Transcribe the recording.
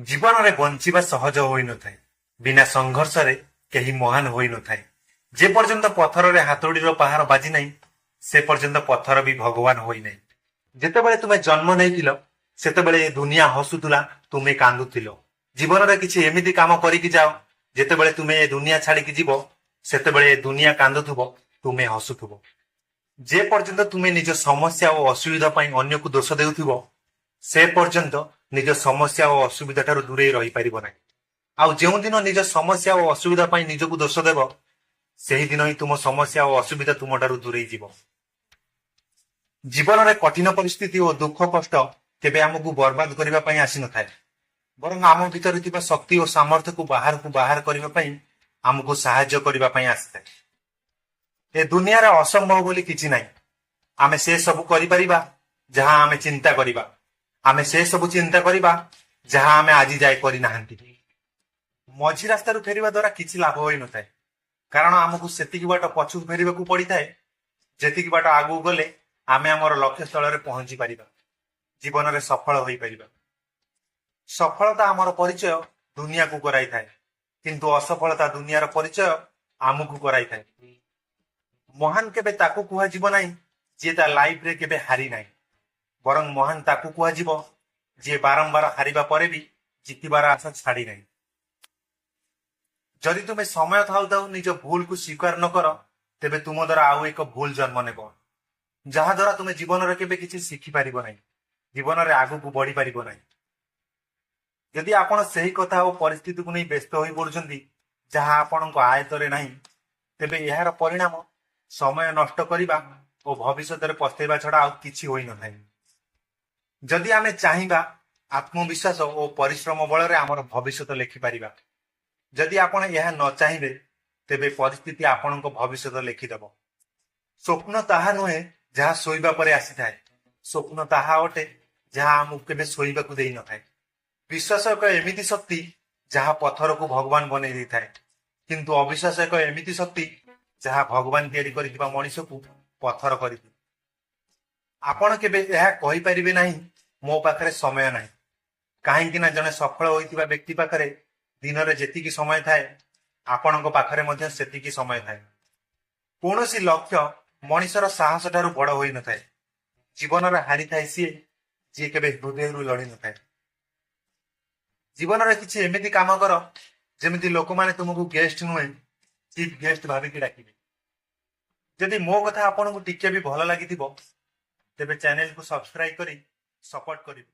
ଜୀବନରେ ବଞ୍ଚିବା ସହଜ ହୋଇନଥାଏ। ବିନା ସଂଘର୍ଷରେ କେହି ମହାନ ହୋଇନଥାଏ। ଯେ ପର୍ଯ୍ୟନ୍ତ ପଥରରେ ହାତୁଡ଼ିର ପାହାର ବାଜି ନାହିଁ, ସେ ପର୍ଯ୍ୟନ୍ତ ପଥର ବି ଭଗବାନ ହୋଇନାହିଁ। ଯେତେବେଳେ ତୁମେ ଜନ୍ମ ନେଇଥିଲ, ସେତେବେଳେ ଏ ଦୁନିଆ ହସୁଥିଲା, ତୁମେ କାନ୍ଦୁଥିଲ। ଜୀବନରେ କିଛି ଏମିତି କାମ କରିକି ଯାଅ, ଯେତେବେଳେ ତୁମେ ଏ ଦୁନିଆ ଛାଡିକି ଯିବ, ସେତେବେଳେ ଏ ଦୁନିଆ କାନ୍ଦୁଥିବ, ତୁମେ ହସୁଥିବ। ଯେ ପର୍ଯ୍ୟନ୍ତ ତୁମେ ନିଜ ସମସ୍ୟା ଓ ଅସୁବିଧା ପାଇଁ ଅନ୍ୟକୁ ଦୋଷ ଦେଉଥିବ, ସେ ପର୍ଯ୍ୟନ୍ତ ନିଜ ସମସ୍ୟା ଓ ଅସୁବିଧା ଠାରୁ ଦୂରେଇ ରହିପାରିବ ନାହିଁ। ଆଉ ଯେଉଁଦିନ ନିଜ ସମସ୍ୟା ଓ ଅସୁବିଧା ପାଇଁ ନିଜକୁ ଦୋଷ ଦେବ, ସେହିଦିନ ହିଁ ତୁମ ସମସ୍ୟା ଓ ଅସୁବିଧା ତୁମଠାରୁ ଦୂରେଇ ଯିବ। ଜୀବନରେ କଠିନ ପରିସ୍ଥିତି ଓ ଦୁଃଖ କଷ୍ଟ କେବେ ଆମକୁ ବର୍ବାଦ କରିବା ପାଇଁ ଆସିନଥାଏ, ବରଂ ଆମ ଭିତରେ ଥିବା ଶକ୍ତି ଓ ସାମର୍ଥ୍ୟକୁ ବାହାର କରିବା ପାଇଁ ଆମକୁ ସାହାଯ୍ୟ କରିବା ପାଇଁ ଆସିଥାଏ। ଏ ଦୁନିଆରେ ଅସମ୍ଭବ ବୋଲି କିଛି ନାହିଁ। ଆମେ ସେ ସବୁ କରିପାରିବା ଯାହା ଆମେ ଚିନ୍ତା କରିବା। ଆମେ ସେ ସବୁ ଚିନ୍ତା କରିବା ଯାହା ଆମେ ଆଜି ଯାଏ କରିନାହାନ୍ତି। ମଝି ରାସ୍ତାରୁ ଫେରିବା ଦ୍ୱାରା କିଛି ଲାଭ ହୋଇନଥାଏ, କାରଣ ଆମକୁ ସେତିକି ବାଟ ପଛକୁ ଫେରିବାକୁ ପଡିଥାଏ, ଯେତିକି ବାଟ ଆଗକୁ ଗଲେ ଆମେ ଆମର ଲକ୍ଷ୍ୟ ସ୍ଥଳରେ ପହଞ୍ଚି ପାରିବା, ଜୀବନରେ ସଫଳ ହୋଇପାରିବା। ସଫଳତା ଆମର ପରିଚୟ ଦୁନିଆକୁ କରାଇଥାଏ, କିନ୍ତୁ ଅସଫଳତା ଦୁନିଆର ପରିଚୟ ଆମକୁ କରାଇଥାଏ। ମହାନ କେବେ ତାକୁ କୁହାଯିବ ନାହିଁ ଯିଏ ତା ଲାଇଫରେ କେବେ ହାରି ନାହିଁ, ବରଂ ମହାନ ତାକୁ କୁହାଯିବ ଯିଏ ବାରମ୍ବାର ହାରିବା ପରେ ବି ଜିତିବାର ଆଶା ଛାଡି ନାହିଁ। ଯଦି ତୁମେ ସମୟ ଥାଉ ଥାଉ ନିଜ ଭୁଲକୁ ସ୍ୱୀକାର ନ କର, ତେବେ ତୁମ ଦ୍ୱାରା ଆଉ ଏକ ଭୁଲ ଜନ୍ମ ନେବ, ଯାହା ଦ୍ୱାରା ତୁମେ ଜୀବନରେ କେବେ କିଛି ଶିଖିପାରିବ ନାହିଁ, ଜୀବନରେ ଆଗକୁ ବଢିପାରିବ ନାହିଁ। ଯଦି ଆପଣ ସେହି କଥା ଓ ପରିସ୍ଥିତିକୁ ନେଇ ବ୍ୟସ୍ତ ହୋଇ ପଡୁଛନ୍ତି ଯାହା ଆପଣଙ୍କ ଆୟତରେ ନାହିଁ, ତେବେ ଏହାର ପରିଣାମ ସମୟ ନଷ୍ଟ କରିବା ଓ ଭବିଷ୍ୟତରେ ପସ୍ତେଇବା ଛଡା ଆଉ କିଛି ହୋଇନଥାଏ। ଯଦି ଆମେ ଚାହିଁବା, ଆତ୍ମବିଶ୍ୱାସ ଓ ପରିଶ୍ରମ ବଳରେ ଆମର ଭବିଷ୍ୟତ ଲେଖିପାରିବା। ଯଦି ଆପଣ ଏହା ନ ଚାହିଁବେ, ତେବେ ପରିସ୍ଥିତି ଆପଣଙ୍କ ଭବିଷ୍ୟତ ଲେଖିଦେବ। ସ୍ୱପ୍ନ ତାହା ନୁହେଁ ଯାହା ଶୋଇବା ପରେ ଆସିଥାଏ, ସ୍ୱପ୍ନ ତାହା ଅଟେ ଯାହା ଆମକୁ କେବେ ଶୋଇବାକୁ ଦେଇନଥାଏ। ବିଶ୍ୱାସ ଏକ ଏମିତି ଶକ୍ତି ଯାହା ପଥରକୁ ଭଗବାନ ବନେଇ ଦେଇଥାଏ, କିନ୍ତୁ ଅବିଶ୍ୱାସ ଏକ ଏମିତି ଶକ୍ତି ଯାହା ଭଗବାନ ତିଆରି କରିଥିବା ମଣିଷକୁ ପଥର କରିଦିଏ। ଆପଣ କେବେ ଏହା କହିପାରିବେ ନାହିଁ, ମୋ ପାଖରେ ସମୟ ନାହିଁ, କାହିଁକି ନା ଜଣେ ସଫଳ ହୋଇଥିବା ବ୍ୟକ୍ତି ପାଖରେ ଦିନରେ ଯେତିକି ସମୟ ଥାଏ, ଆପଣଙ୍କ ପାଖରେ ମଧ୍ୟ ସେତିକି ସମୟ ଥାଏ। କୌଣସି ଲକ୍ଷ୍ୟ ମଣିଷର ସାହସ ଠାରୁ ବଡ ହୋଇନଥାଏ। ଜୀବନରେ ହାରିଥାଏ ସିଏ ଯିଏ କେବେ ହୃଦୟରୁ ଲଢି ନଥାଏ। ଜୀବନରେ କିଛି ଏମିତି କାମ କର ଯେମିତି ଲୋକମାନେ ତୁମକୁ ଗେଷ୍ଟ ନୁହେଁ, ଚିଫ୍ ଗେଷ୍ଟ ଭାବିକି ଡାକିବେ। ଯଦି ମୋ କଥା ଆପଣଙ୍କୁ ଟିକେ ବି ଭଲ ଲାଗିଥିବ, ତେବେ ଚ୍ୟାନେଲକୁ ସବସ୍କ୍ରାଇବ କରି ସପୋର୍ଟ କରିବେ।